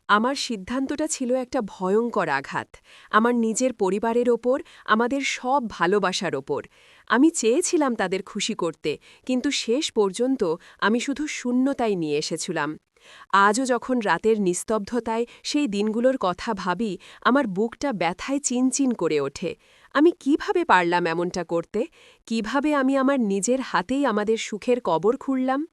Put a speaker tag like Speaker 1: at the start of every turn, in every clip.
Speaker 1: আমার সিদ্ধান্তটা ছিল একটা ভয়ঙ্কর আঘাত। আমার নিজের পরিবারের ওপর, আমাদের সব ভালোবাসার ওপর। আমি চেয়েছিলাম তাদের খুশি করতে, কিন্তু শেষ পর্যন্ত আমি শুধু শূন্যতাই নিয়ে এসেছিলাম। আজও যখন রাতের নিস্তব্ধতায় সেই দিনগুলোর কথা ভাবি, আমার বুকটা ব্যথায় চিনচিন করে ওঠে। আমি কিভাবে পারলাম এমনটা করতে? কিভাবে আমি আমার নিজের হাতেই আমাদের সুখের কবর খুঁড়লাম?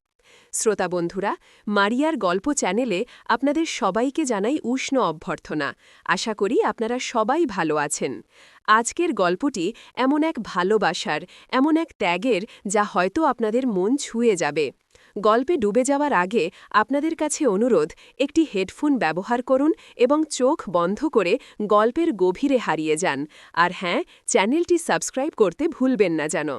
Speaker 1: শ্রোতা বন্ধুরা, মারিয়ার গল্প চ্যানেলে আপনাদের সবাইকে জানাই উষ্ণ অভ্যর্থনা। আশা করি আপনারা সবাই ভালো আছেন। আজকের গল্পটি এমন এক ভালোবাসার, এমন এক ত্যাগের, যা হয়তো আপনাদের মন ছুঁয়ে যাবে। গল্পে ডুবে যাওয়ার আগে আপনাদের কাছে অনুরোধ, একটি হেডফোন ব্যবহার করুন এবং চোখ বন্ধ করে গল্পের গভীরে হারিয়ে যান। আর হ্যাঁ, চ্যানেলটি সাবস্ক্রাইব করতে ভুলবেন না যেন।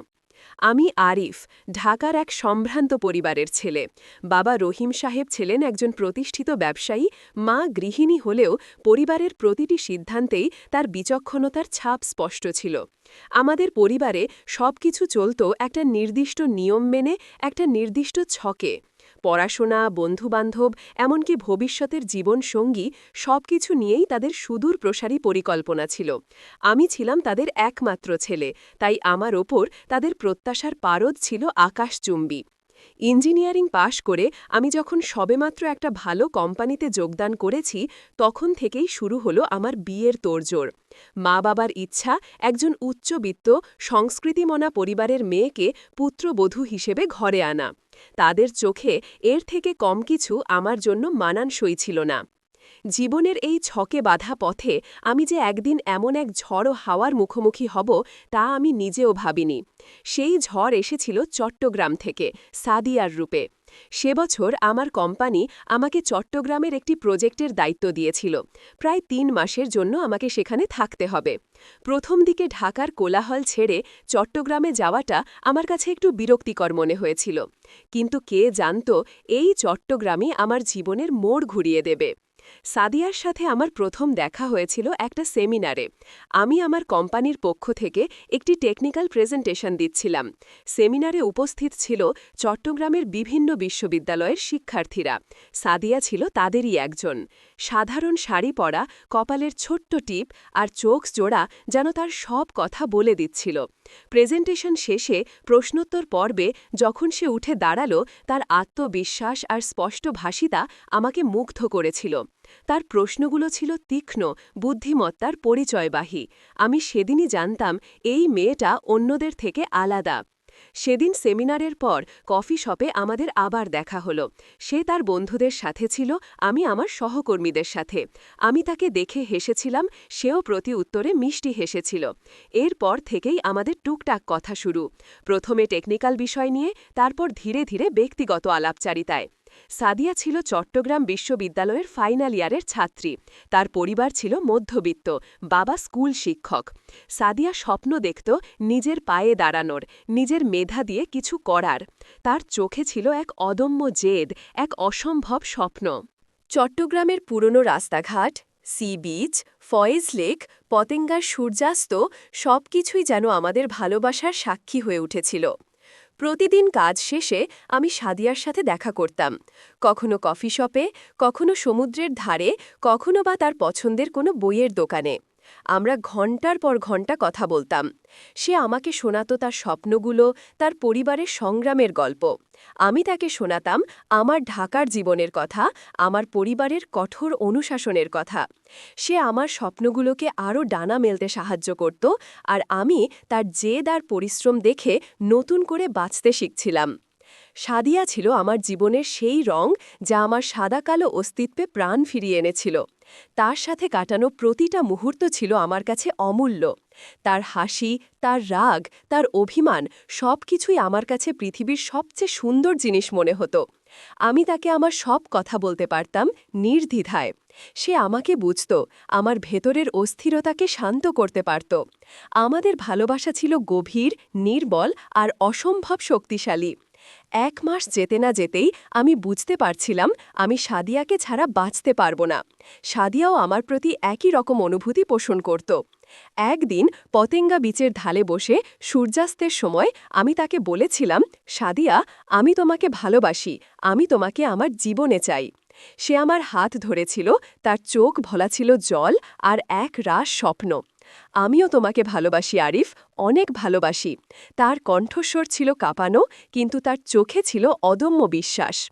Speaker 1: আমি আরিফ, ঢাকার এক সম্ভ্রান্ত পরিবারের ছেলে। বাবা রহিম সাহেব ছিলেন একজন প্রতিষ্ঠিত ব্যবসায়ী, মা গৃহিণী হলেও পরিবারের প্রতিটি সিদ্ধান্তেই তার বিচক্ষণতার ছাপ স্পষ্ট ছিল। আমাদের পরিবারে সবকিছু চলত একটা নির্দিষ্ট নিয়ম মেনে, একটা নির্দিষ্ট ছকে। পড়াশোনা, বন্ধুবান্ধব, এমনকি ভবিষ্যতের জীবনসঙ্গী সবকিছু নিয়েই তাদের সুদূর প্রসারী পরিকল্পনা ছিল। আমি ছিলাম তাদের একমাত্র ছেলে, তাই আমার ওপর তাদের প্রত্যাশার পারদ ছিল আকাশচুম্বী। ইঞ্জিনিয়ারিং পাশ করে আমি যখন সবেমাত্র একটা ভালো কোম্পানিতে যোগদান করেছি, তখন থেকেই শুরু হলো আমার বিয়ের তোড়জোড়। মা-বাবার ইচ্ছা একজন উচ্চবিত্ত, সংস্কৃতিমনা পরিবারের মেয়েকে পুত্রবধূ হিসেবে ঘরে আনা। তাদের চোখে এর থেকে কম কিছু আমার জন্য মানানসই ছিল না। জীবনের এই ছকে বাঁধা পথে আমি যে একদিন এমন এক ঝড়ো হাওয়ার মুখোমুখি হব, তা আমি নিজেও ভাবিনি। সেই ঝড় এসেছিল চট্টগ্রাম থেকে, সাদিয়ার রূপে। সে বছর আমার কোম্পানি আমাকে চট্টগ্রামের একটি প্রজেক্টের দায়িত্ব দিয়েছিল। প্রায় ৩ মাসের জন্য আমাকে সেখানে থাকতে হবে। প্রথম দিকে ঢাকার কোলাহল ছেড়ে চট্টগ্রামে যাওয়াটা আমার কাছে একটু বিরক্তিকর মনে হয়েছিল। কিন্তু কে জানত, এই চট্টগ্রামই আমার জীবনের মোড় ঘুরিয়ে দেবে। সাদিয়ার সাথে আমার প্রথম দেখা হয়েছিল একটা সেমিনারে। আমি আমার কোম্পানির পক্ষ থেকে একটি টেকনিক্যাল প্রেজেন্টেশন দিচ্ছিলাম। সেমিনারে উপস্থিত ছিল চট্টগ্রামের বিভিন্ন বিশ্ববিদ্যালয়ের শিক্ষার্থীরা। সাদিয়া ছিল তাদেরই একজন। সাধারণ শাড়ি পরা, কপালের ছোট্ট টিপ আর চোখ জোড়া যেন তার সব কথা বলে দিচ্ছিল। প্রেজেন্টেশন শেষে প্রশ্নোত্তর পর্বে যখন সে উঠে দাঁড়ালো, তার আত্মবিশ্বাস আর স্পষ্টভাষিতা আমাকে মুগ্ধ করেছিল। তার প্রশ্নগুলো ছিল তীক্ষ্ণ, বুদ্ধিমত্তার পরিচয়বাহী। আমি সেদিনই জানতাম, এই মেয়েটা অন্যদের থেকে আলাদা। সেদিন সেমিনারের পর কফি শপে আমাদের আবার দেখা হলো। সে তার বন্ধুদের সাথে ছিল, আমি আমার সহকর্মীদের সাথে। আমি তাকে দেখে হেসেছিলাম, সেও প্রতি উত্তরে মিষ্টি হেসেছিল। এরপর থেকেই আমাদের টুকটাক কথা শুরু। প্রথমে টেকনিক্যাল বিষয় নিয়ে, তারপর ধীরে ধীরে ব্যক্তিগত আলাপচারিতায়। সাদিয়া ছিল চট্টগ্রাম বিশ্ববিদ্যালয়ের ফাইনাল ইয়ারের ছাত্রী। তার পরিবার ছিল মধ্যবিত্ত, বাবা স্কুল শিক্ষক। সাদিয়া স্বপ্ন দেখত নিজের পায়ে দাঁড়ানোর, নিজের মেধা দিয়ে কিছু করার। তার চোখে ছিল এক অদম্য জেদ, এক অসম্ভব স্বপ্ন। চট্টগ্রামের পুরনো রাস্তাঘাট, সি বিচ, ফয়েজ লেক, পতেঙ্গার সূর্যাস্ত সবকিছুই যেন আমাদের ভালোবাসার সাক্ষী হয়ে উঠেছিল। প্রতিদিন কাজ শেষে আমি সাদিয়ার সাথে দেখা করতাম। কখনো কফি শপে, কখনো সমুদ্রের ধারে, কখনো বা তার পছন্দের কোনো বইয়ের দোকানে। আমরা ঘণ্টার পর ঘণ্টা কথা বলতাম। সে আমাকে শোনাত তার স্বপ্নগুলো, তার পরিবারের সংগ্রামের গল্প। আমি তাকে শোনাতাম আমার ঢাকার জীবনের কথা, আমার পরিবারের কঠোর অনুশাসনের কথা। সে আমার স্বপ্নগুলোকে আরও ডানা মেলতে সাহায্য করত, আর আমি তার জেদ আর পরিশ্রম দেখে নতুন করে বাঁচতে শিখছিলাম। সাদিয়া ছিল আমার জীবনের সেই রং, যা আমার সাদা-কালো অস্তিত্বে প্রাণ ফিরিয়ে এনেছিল। তার সাথে কাটানো প্রতিটা মুহূর্ত ছিল আমার কাছে অমূল্য। তার হাসি, তার রাগ, তার অভিমান সবকিছুই আমার কাছে পৃথিবীর সবচেয়ে সুন্দর জিনিস মনে হতো। আমি তাকে আমার সব কথা বলতে পারতাম নির্দ্বিধায়। সে আমাকে বুঝত, আমার ভেতরের অস্থিরতাকে শান্ত করতে পারত। আমাদের ভালোবাসা ছিল গভীর, নির্বল আর অসম্ভব শক্তিশালী। ১ মাস যেতে না যেতেই আমি বুঝতে পারছিলাম, আমি সাদিয়াকে ছাড়া বাঁচতে পারব না। সাদিয়াও আমার প্রতি একই রকম অনুভূতি পোষণ করত। একদিন পতেঙ্গা বিচের ঢালে বসে সূর্যাস্তের সময় আমি তাকে বলেছিলাম, সাদিয়া, আমি তোমাকে ভালোবাসি, আমি তোমাকে আমার জীবনে চাই। সে আমার হাত ধরেছিল, তার চোখ ভরা ছিল জল আর এক রাস স্বপ্ন। আমিও তোমাকে ভালোবাসি আরিফ, অনেক ভালোবাসি। তার কণ্ঠস্বর ছিল কাঁপানো, কিন্তু তার চোখে ছিল অদম্য বিশ্বাস।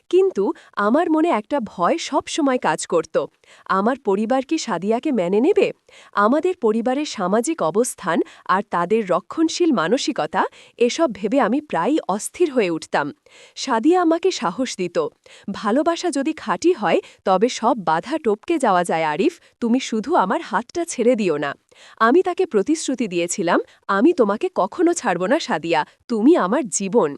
Speaker 1: কিন্তু আমার মনে একটা ভয় সব সময় কাজ করত। আমার পরিবার কি সাদিয়াকে মেনে নেবে? আমাদের পরিবারের সামাজিক অবস্থান আর তাদের রক্ষণশীল মানসিকতা, এসব ভেবে আমি প্রায়ই অস্থির হয়ে উঠতাম। সাদিয়া আমাকে সাহস দিত, ভালোবাসা যদি খাঁটি হয় তবে সব বাধা টপকে যাওয়া যায় আরিফ, তুমি শুধু আমার হাতটা ছেড়ে দিও না। আমি তাকে প্রতিশ্রুতি দিয়েছিলাম, আমি তোমাকে কখনো ছাড়ব না সাদিয়া, তুমি আমার জীবন।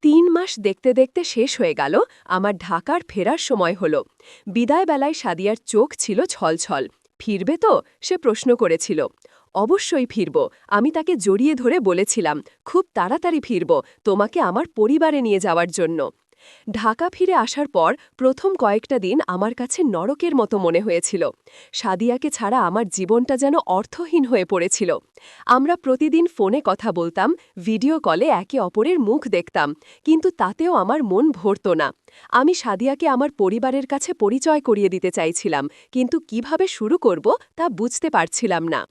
Speaker 1: ৩ মাস দেখতে দেখতে শেষ হয়ে গেল, আমার ঢাকার ফেরার সময় হল। বিদায়বেলায় সাদিয়ার চোখ ছিল ছলছল। ফিরবে তো? সে প্রশ্ন করেছিল। অবশ্যই ফিরব, আমি তাকে জড়িয়ে ধরে বলেছিলাম, খুব তাড়াতাড়ি ফিরব, তোমাকে আমার পরিবারে নিয়ে যাওয়ার জন্য। ঢাকা ফিরে আসার পর প্রথম কয়েকটা দিন আমার কাছে নরকের মতো মনে হয়েছিল। সাদিয়াকে ছাড়া আমার জীবনটা যেন অর্থহীন হয়ে পড়েছিল। আমরা প্রতিদিন ফোনে কথা বলতাম, ভিডিও কলে একে অপরের মুখ দেখতাম, কিন্তু তাতেও আমার মন ভরত না। আমি সাদিয়াকে আমার পরিবারের কাছে পরিচয় করিয়ে দিতে চাইছিলাম, কিন্তু কিভাবে শুরু করব তা বুঝতে পারছিলাম না।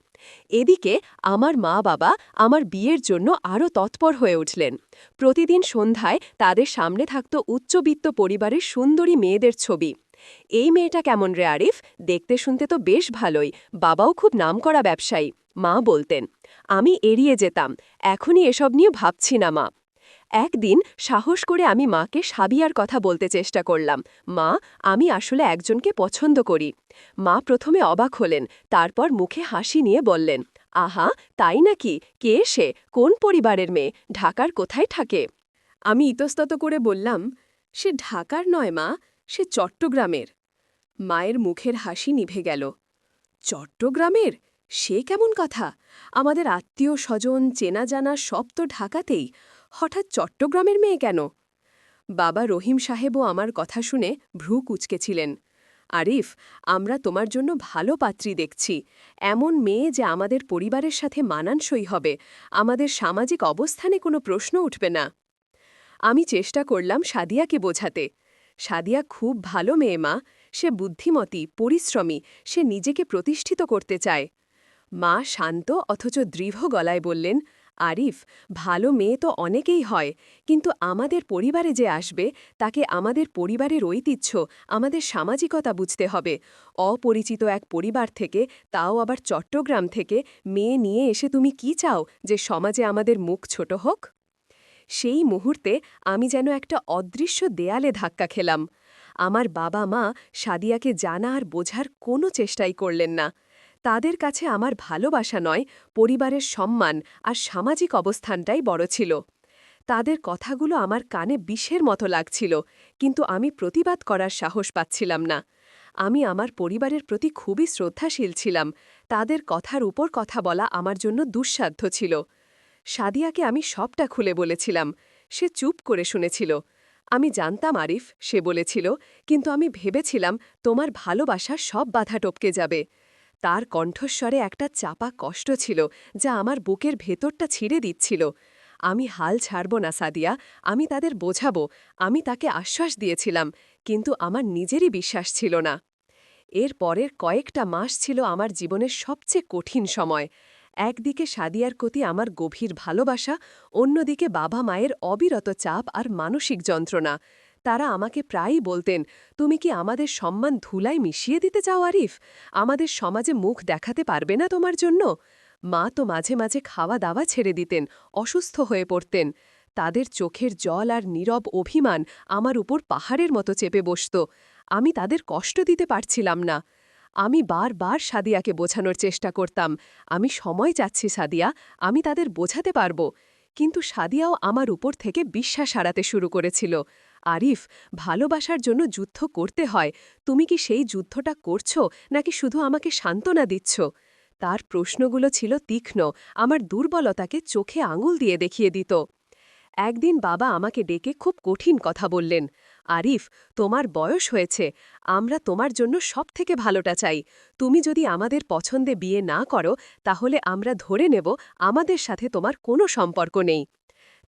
Speaker 1: এদিকে আমার মা-বাবা আমার বিয়ের জন্য আরও তৎপর হয়ে উঠলেন। প্রতিদিন সন্ধ্যায় তাদের সামনে থাকত উচ্চবিত্ত পরিবারের সুন্দরী মেয়েদের ছবি। এই মেয়েটা কেমন রে আরিফ, দেখতে শুনতে তো বেশ ভালোই, বাবাও খুব নামকরা ব্যবসায়ী, মা বলতেন। আমি এড়িয়ে যেতাম, এখনই এসব নিয়ে ভাবছি না মা। একদিন সাহস করে আমি মাকে সাবিয়ার কথা বলতে চেষ্টা করলাম, মা, আমি আসলে একজনকে পছন্দ করি। মা প্রথমে অবাক হলেন, তারপর মুখে হাসি নিয়ে বললেন, আহা, তাই নাকি? কে সে? কোন পরিবারের মেয়ে? ঢাকার কোথায় থাকে? আমি ইতস্তত করে বললাম, সে ঢাকার নয় মা, সে চট্টগ্রামের। মায়ের মুখের হাসি নিভে গেল। চট্টগ্রামের? সে কেমন কথা? আমাদের আত্মীয় স্বজন চেনা জানা সব তো ঢাকাতেই, হঠাৎ চট্টগ্রামের মেয়ে কেন? বাবা রহিম সাহেবও আমার কথা শুনে ভ্রু কুঁচকেছিলেন। আরিফ, আমরা তোমার জন্য ভালো পাত্রী দেখছি, এমন মেয়ে যে আমাদের পরিবারের সাথে মানানসই হবে, আমাদের সামাজিক অবস্থানে কোনো প্রশ্ন উঠবে না। আমি চেষ্টা করলাম সাদিয়াকে বোঝাতে। সাদিয়া খুব ভালো মেয়ে মা, সে বুদ্ধিমতী, পরিশ্রমী, সে নিজেকে প্রতিষ্ঠিত করতে চায়। মা শান্ত অথচ দৃঢ় গলায় বললেন, আরিফ, ভালো মেয়ে তো অনেকেই হয়, কিন্তু আমাদের পরিবারে যে আসবে তাকে আমাদের পরিবারের ঐতিহ্য, আমাদের সামাজিকতা বুঝতে হবে। অপরিচিত এক পরিবার থেকে, তাও আবার চট্টগ্রাম থেকে, মেয়ে নিয়ে এসে তুমি কি চাও, যে সমাজে আমাদের মুখ ছোট হোক? সেই মুহূর্তে আমি যেন একটা অদৃশ্য দেয়ালে ধাক্কা খেলাম। আমার বাবা মা সাদিয়াকে জানা আর বোঝার কোনো চেষ্টাই করলেন না। তাদের কাছে আমার ভালোবাসা নয়, পরিবারের সম্মান আর সামাজিক অবস্থানটাই বড় ছিল। তাদের কথাগুলো আমার কানে বিষের মতো লাগছিল, কিন্তু আমি প্রতিবাদ করার সাহস পাচ্ছিলাম না। আমি আমার পরিবারের প্রতি খুবই শ্রদ্ধাশীল ছিলাম, তাদের কথার উপর কথা বলা আমার জন্য দুঃসাধ্য ছিল। সাদিয়াকে আমি সবটা খুলে বলেছিলাম, সে চুপ করে শুনেছিল। আমি জানতাম আরিফ, সে বলেছিল, কিন্তু আমি ভেবেছিলাম তোমার ভালোবাসা সব বাধা টপকে যাবে। তার কণ্ঠস্বরে একটা চাপা কষ্ট ছিল, যা আমার বুকের ভেতরটা ছিঁড়ে দিচ্ছিল। আমি হাল ছাড়ব না সাদিয়া, আমি তাদের বোঝাবো, আমি তাকে আশ্বাস দিয়েছিলাম, কিন্তু আমার নিজেরই বিশ্বাস ছিল না। এর পরের কয়েকটা মাস ছিল আমার জীবনের সবচেয়ে কঠিন সময়। একদিকে সাদিয়ার প্রতি আমার গভীর ভালোবাসা, অন্যদিকে বাবা মায়ের অবিরত চাপ আর মানসিক যন্ত্রণা। তারা আমাকে প্রায়ই বলতেন, তুমি কি আমাদের সম্মান ধুলায় মিশিয়ে দিতে চাও আরিফ? আমাদের সমাজে মুখ দেখাতে পারবে না তোমার জন্য? মা তো মাঝে মাঝে খাওয়া দাওয়া ছেড়ে দিতেন, অসুস্থ হয়ে পড়তেন। তাদের চোখের জল আর নীরব অভিমান আমার উপর পাহাড়ের মতো চেপে বসত। আমি তাদের কষ্ট দিতে পারছিলাম না। আমি বারবার সাদিয়াকে বোঝানোর চেষ্টা করতাম, আমি সময় চাচ্ছি সাদিয়া, আমি তাদের বোঝাতে পারব। কিন্তু সাদিয়াও আমার উপর থেকে বিশ্বাস হারাতে শুরু করেছিল। আরিফ, ভালোবাসার জন্য যুদ্ধ করতে হয়, তুমি কি সেই যুদ্ধটা করছ, নাকি শুধু আমাকে সান্ত্বনা দিচ্ছ? তার প্রশ্নগুলো ছিল তীক্ষ্ণ, আমার দুর্বলতাকে চোখে আঙুল দিয়ে দেখিয়ে দিত। একদিন বাবা আমাকে ডেকে খুব কঠিন কথা বললেন, আরিফ, তোমার বয়স হয়েছে, আমরা তোমার জন্য সবথেকে ভালোটা চাই। তুমি যদি আমাদের পছন্দে বিয়ে না করো, তাহলে আমরা ধরে নেব আমাদের সাথে তোমার কোনো সম্পর্ক নেই।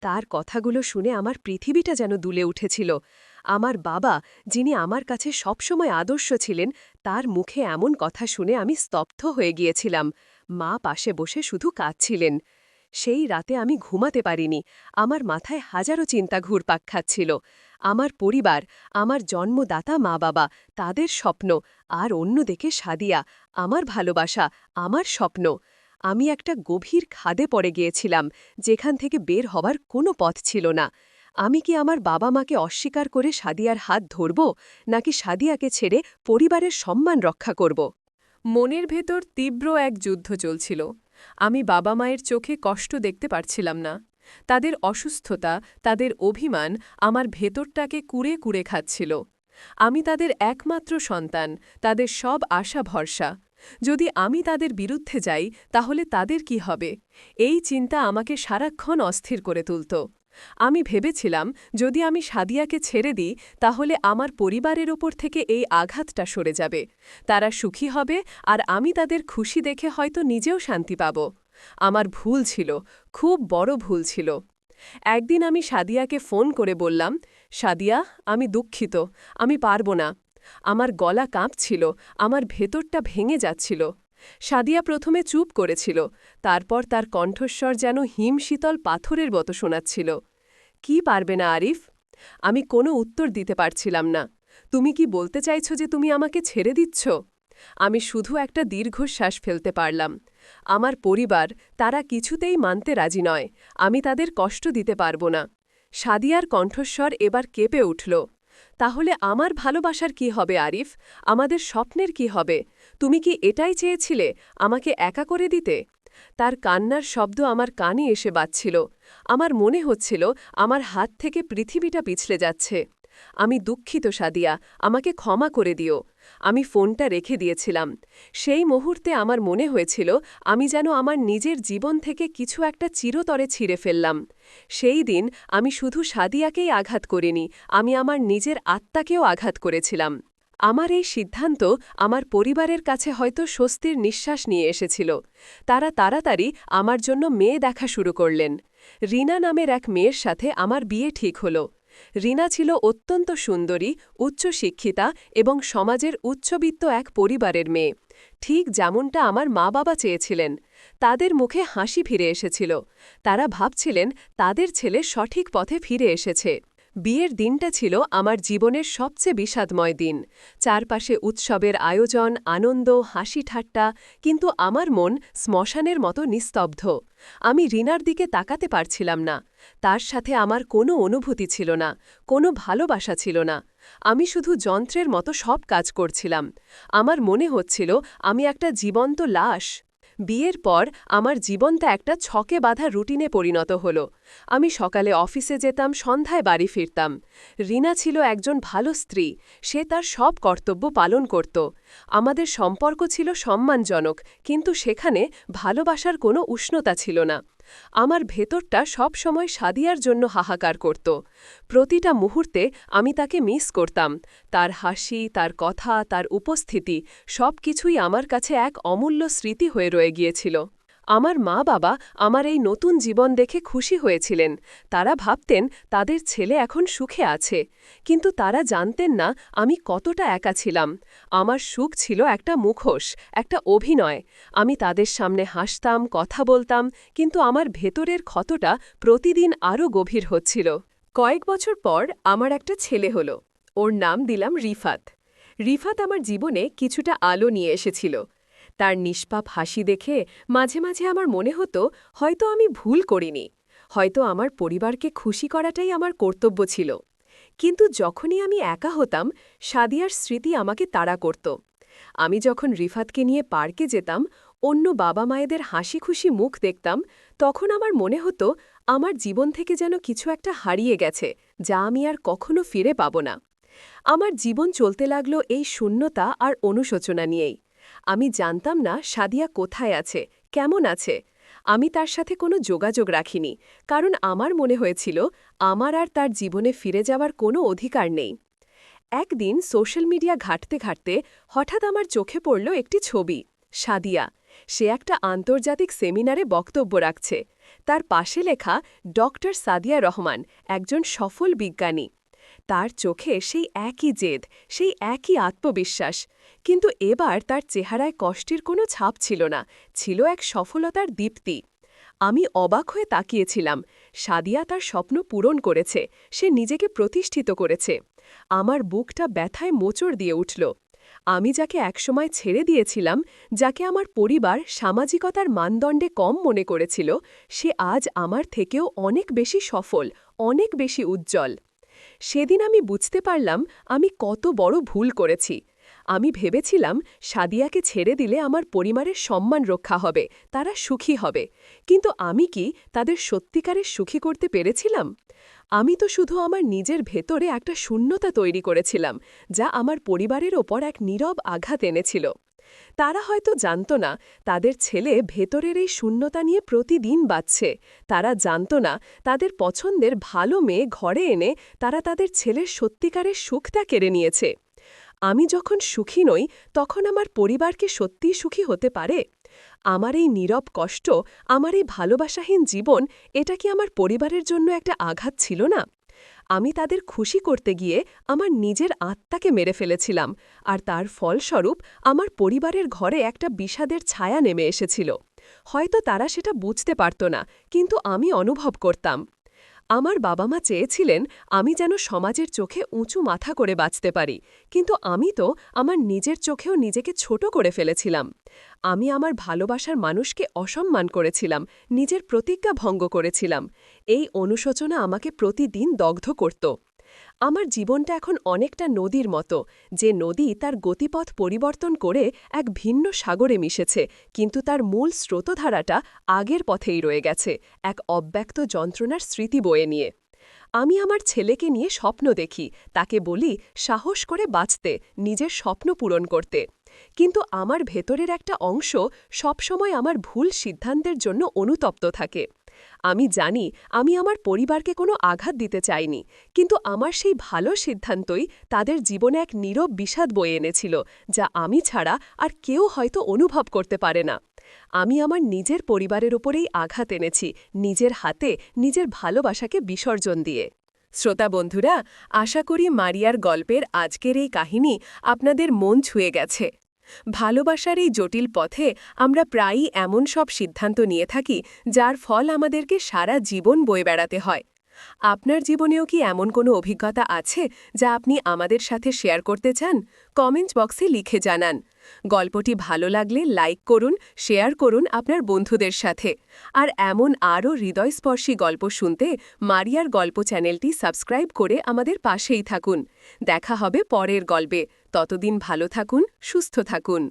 Speaker 1: তার কথাগুলো শুনে আমার পৃথিবীটা যেন দুলে উঠেছিল। আমার বাবা, যিনি আমার কাছে সবসময় আদর্শ ছিলেন, তার মুখে এমন কথা শুনে আমি স্তব্ধ হয়ে গিয়েছিলাম। মা পাশে বসে শুধু কাঁদছিলেন। সেই রাতে আমি ঘুমাতে পারিনি। আমার মাথায় হাজারো চিন্তা ঘুরপাক খাচ্ছিল। আমার পরিবার, আমার জন্মদাতা মা-বাবা, তাদের স্বপ্ন, আর অন্যদিকে সাদিয়া, আমার ভালোবাসা, আমার স্বপ্ন। আমি একটা গভীর খাদে পড়ে গিয়েছিলাম, যেখান থেকে বের হবার কোনো পথ ছিল না। আমি কি আমার বাবা-মাকে অস্বীকার করে সাদিয়ার হাত ধরব, নাকি সাদিয়াকে ছেড়ে পরিবারের সম্মান রক্ষা করব? মনের ভেতর তীব্র এক যুদ্ধ চলছিল। আমি বাবা-মায়ের চোখে কষ্ট দেখতে পারছিলাম না। তাদের অসুস্থতা, তাদের অভিমান আমার ভেতরটাকে কুড়ে কুড়ে খাচ্ছিল। আমি তাদের একমাত্র সন্তান, তাদের সব আশা ভরসা। যদি আমি তাদের বিরুদ্ধে যাই, তাহলে তাদের কি হবে? এই চিন্তা আমাকে সারাক্ষণ অস্থির করে তুলত। আমি ভেবেছিলাম, যদি আমি সাদিয়াকে ছেড়ে দিই, তাহলে আমার পরিবারের ওপর থেকে এই আঘাতটা সরে যাবে। তারা সুখী হবে, আর আমি তাদের খুশি দেখে হয়তো নিজেও শান্তি পাব। আমার ভুল ছিল, খুব বড় ভুল ছিল। একদিন আমি সাদিয়াকে ফোন করে বললাম, সাদিয়া, আমি দুঃখিত, আমি পারব না। আমার গলা কাঁপছিল, আমার ভেতরটা ভেঙে যাচ্ছিল। সাদিয়া প্রথমে চুপ করেছিল, তারপর তার কণ্ঠস্বর যেন হিমশীতল পাথরের মতো শোনাচ্ছিল। কি পারবে না আরিফ? আমি কোনো উত্তর দিতে পারছিলাম না। তুমি কি বলতে চাইছ যে তুমি আমাকে ছেড়ে দিচ্ছ? আমি শুধু একটা দীর্ঘশ্বাস ফেলতে পারলাম। আমার পরিবার, তারা কিছুতেই মানতে রাজি নয়। আমি তাদের কষ্ট দিতে পারব না। সাদিয়ার কণ্ঠস্বর এবার কেঁপে উঠল। তাহলে আমার ভালোবাসার কি হবে আরিফ? আমাদের স্বপ্নের কি হবে? তুমি কি এটাই চেয়েছিলে, আমাকে একা করে দিতে? তার কান্নার শব্দ আমার কানে এসে বাজছিল। আমার মনে হচ্ছিল আমার হাত থেকে পৃথিবীটা পিছলে যাচ্ছে। আমি দুঃখিত সাদিয়া, আমাকে ক্ষমা করে দিও। আমি ফোনটা রেখে দিয়েছিলাম। সেই মুহূর্তে আমার মনে হয়েছিল আমি যেন আমার নিজের জীবন থেকে কিছু একটা চিরতরে ছিঁড়ে ফেললাম। সেই দিন আমি শুধু সাদিয়াকেই আঘাত করিনি, আমি আমার নিজের আত্মাকেও আঘাত করেছিলাম। আমার এই সিদ্ধান্ত আমার পরিবারের কাছে হয়তো স্বস্তির নিঃশ্বাস নিয়ে এসেছিল। তারা তাড়াতাড়ি আমার জন্য মেয়ে দেখা শুরু করলেন। রিনা নামের এক মেয়ের সাথে আমার বিয়ে ঠিক হল। রিনা ছিল অত্যন্ত সুন্দরী, উচ্চশিক্ষিতা এবং সমাজের উচ্চবিত্ত এক পরিবারের মেয়ে, ঠিক যেমনটা আমার মা-বাবা চেয়েছিলেন। তাদের মুখে হাসি ফিরে এসেছিল। তারা ভাবছিলেন তাদের ছেলে সঠিক পথে ফিরে এসেছে। বিয়ের দিনটা ছিল আমার জীবনের সবচেয়ে বিষাদময় দিন। চারপাশে উৎসবের আয়োজন, আনন্দ, হাসি ঠাট্টা, কিন্তু আমার মন শ্মশানের মতো নিস্তব্ধ। আমি রিনার দিকে তাকাতে পারছিলাম না। তার সাথে আমার কোনো অনুভূতি ছিল না, কোনো ভালোবাসা ছিল না। আমি শুধু যন্ত্রের মতো সব কাজ করছিলাম। আমার মনে হচ্ছিল আমি একটা জীবন্ত লাশ। বিয়ের পর আমার জীবনটা একটা ছকে বাঁধা রুটিনে পরিণত হল। আমি সকালে অফিসে যেতাম, সন্ধ্যায় বাড়ি ফিরতাম। রিনা ছিল একজন ভালো স্ত্রী, সে তার সব কর্তব্য পালন করত। আমাদের সম্পর্ক ছিল সম্মানজনক, কিন্তু সেখানে ভালোবাসার কোনো উষ্ণতা ছিল না। আমার ভেতরটা সব সময় সাদিয়ার জন্য হাহাকার করত। প্রতিটা মুহূর্তে আমি তাকে মিস করতাম। তার হাসি, তার কথা, তার উপস্থিতি, সব কিছুই আমার কাছে এক অমূল্য স্মৃতি হয়ে রয়ে গিয়েছিল। আমার মা-বাবা আমার এই নতুন জীবন দেখে খুশি হয়েছিলেন। তারা ভাবতেন তাদের ছেলে এখন সুখে আছে। কিন্তু তারা জানতেন না আমি কতটা একা ছিলাম। আমার সুখ ছিল একটা মুখোশ, একটা অভিনয়। আমি তাদের সামনে হাসতাম, কথা বলতাম, কিন্তু আমার ভেতরের ক্ষতটা প্রতিদিন আরও গভীর হচ্ছিল। কয়েক বছর পর আমার একটা ছেলে হল। ওর নাম দিলাম রিফাত। রিফাত আমার জীবনে কিছুটা আলো নিয়ে এসেছিল। তার নিষ্পাপ হাসি দেখে মাঝে মাঝে আমার মনে হতো হয়তো আমি ভুল করিনি, হয়তো আমার পরিবারকে খুশি করাটাই আমার কর্তব্য ছিল। কিন্তু যখনই আমি একা হতাম, সাদিয়ার স্মৃতি আমাকে তাড়া করত। আমি যখন রিফাতকে নিয়ে পার্কে যেতাম, অন্য বাবা মায়েদের হাসি খুশি মুখ দেখতাম, তখন আমার মনে হতো আমার জীবন থেকে যেন কিছু একটা হারিয়ে গেছে, যা আমি আর কখনো ফিরে পাব না। আমার জীবন চলতে লাগলো এই শূন্যতা আর অনুশোচনা নিয়েই। আমি জানতাম না সাদিয়া কোথায় আছে, কেমন আছে। আমি তার সাথে কোনো যোগাযোগ রাখিনি, কারণ আমার মনে হয়েছিল আমার আর তার জীবনে ফিরে যাওয়ার কোনো অধিকার নেই। একদিন সোশ্যাল মিডিয়া ঘাঁটতে ঘাঁটতে হঠাৎ আমার চোখে পড়ল একটি ছবি। সাদিয়া, সে একটা আন্তর্জাতিক সেমিনারে বক্তব্য রাখছে। তার পাশে লেখা ডক্টর সাদিয়া রহমান, একজন সফল বিজ্ঞানী। তার চোখে সেই একই জেদ, সেই একই আত্মবিশ্বাস, কিন্তু এবার তার চেহারায় কষ্টের কোনো ছাপ ছিল না, ছিল এক সফলতার দীপ্তি। আমি অবাক হয়ে তাকিয়েছিলাম। সাদিয়া তার স্বপ্ন পূরণ করেছে, সে নিজেকে প্রতিষ্ঠিত করেছে। আমার বুকটা ব্যথায় মোচড় দিয়ে উঠল। আমি যাকে একসময় ছেড়ে দিয়েছিলাম, যাকে আমার পরিবার সামাজিকতার মানদণ্ডে কম মনে করেছিল, সে আজ আমার থেকেও অনেক বেশি সফল, অনেক বেশি উজ্জ্বল। সেদিন আমি বুঝতে পারলাম আমি কত বড় ভুল করেছি। আমি ভেবেছিলাম সাদিয়াকে ছেড়ে দিলে আমার পরিবারের সম্মান রক্ষা হবে, তারা সুখী হবে। কিন্তু আমি কি তাদের সত্যিকারের সুখী করতে পেরেছিলাম? আমি তো শুধু আমার নিজের ভেতরে একটা শূন্যতা তৈরি করেছিলাম, যা আমার পরিবারের ওপর এক নীরব আঘাত এনেছিল। তারা হয়তো জানত না তাদের ছেলে ভেতরের এই শূন্যতা নিয়ে প্রতিদিন বাঁচছে। তারা জানত না তাদের পছন্দের ভালো মেয়ে ঘরে এনে তারা তাদের ছেলের সত্যিকারের সুখটা কেড়ে নিয়েছে। আমি যখন সুখী নই, তখন আমার পরিবারকে সত্যিই সুখী হতে পারে? আমার এই নীরব কষ্ট, আমার এই ভালোবাসাহীন জীবন, এটা কি আমার পরিবারের জন্য একটা আঘাত ছিল না? আমি তাদের খুশি করতে গিয়ে আমার নিজের আত্মাকে মেরে ফেলেছিলাম, আর তার ফলস্বরূপ আমার পরিবারের ঘরে একটা বিষাদের ছায়া নেমে এসেছিল। হয়তো তারা সেটা বুঝতে পারত না, কিন্তু আমি অনুভব করতাম। আমার বাবা মা চেয়েছিলেন আমি যেন সমাজের চোখে উঁচু মাথা করে বাঁচতে পারি, কিন্তু আমি তো আমার নিজের চোখেও নিজেকে ছোট করে ফেলেছিলাম। আমি আমার ভালোবাসার মানুষকে অসম্মান করেছিলাম, নিজের প্রতিজ্ঞা ভঙ্গ করেছিলাম। এই অনুশোচনা আমাকে প্রতিদিন দগ্ধ করত। আমার জীবনটা এখন অনেকটা নদীর মতো, যে নদী তার গতিপথ পরিবর্তন করে এক ভিন্ন সাগরে মিশেছে, কিন্তু তার মূল স্রোতধারাটা আগের পথেই রয়ে গেছে, এক অব্যক্ত যন্ত্রণার স্মৃতি বয়ে নিয়ে। আমি আমার ছেলেকে নিয়ে স্বপ্ন দেখি, তাকে বলি সাহস করে বাঁচতে, নিজের স্বপ্ন পূরণ করতে। কিন্তু আমার ভেতরের একটা অংশ সবসময় আমার ভুল সিদ্ধান্তের জন্য অনুতপ্ত থাকে। আমি জানি আমি আমার পরিবারকে কোনো আঘাত দিতে চাইনি, কিন্তু আমার সেই ভালো সিদ্ধান্তই তাদের জীবনে এক নীরব বিষাদ বয়ে এনেছিল, যা আমি ছাড়া আর কেউ হয়তো অনুভব করতে পারে না। আমি আমার নিজের পরিবারের ওপরেই আঘাত এনেছি, নিজের হাতে নিজের ভালোবাসাকে বিসর্জন দিয়ে। শ্রোতা বন্ধুরা, আশা করি মারিয়ার গল্পের আজকের এই কাহিনী আপনাদের মন ছুঁয়ে গেছে। ভালোবাসার এই জটিল পথে আমরা প্রায়ই এমন সব সিদ্ধান্ত নিয়ে থাকি যার ফল আমাদেরকে সারা জীবন বয়ে বেড়াতে হয়। আপনার জীবনেও কি এমন কোনো অভিজ্ঞতা আছে যা আপনি আমাদের সাথে শেয়ার করতে চান? কমেন্ট বক্সে লিখে জানান। গল্পটি ভালো লাগলে লাইক করুন, শেয়ার করুন আপনার বন্ধুদের সাথে। আর এমন আরও হৃদয়স্পর্শী গল্প শুনতে মারিয়ার গল্প চ্যানেলটি সাবস্ক্রাইব করে আমাদের পাশেই থাকুন। দেখা হবে পরের গল্পে। ততদিন ভালো থাকুন, সুস্থ থাকুন।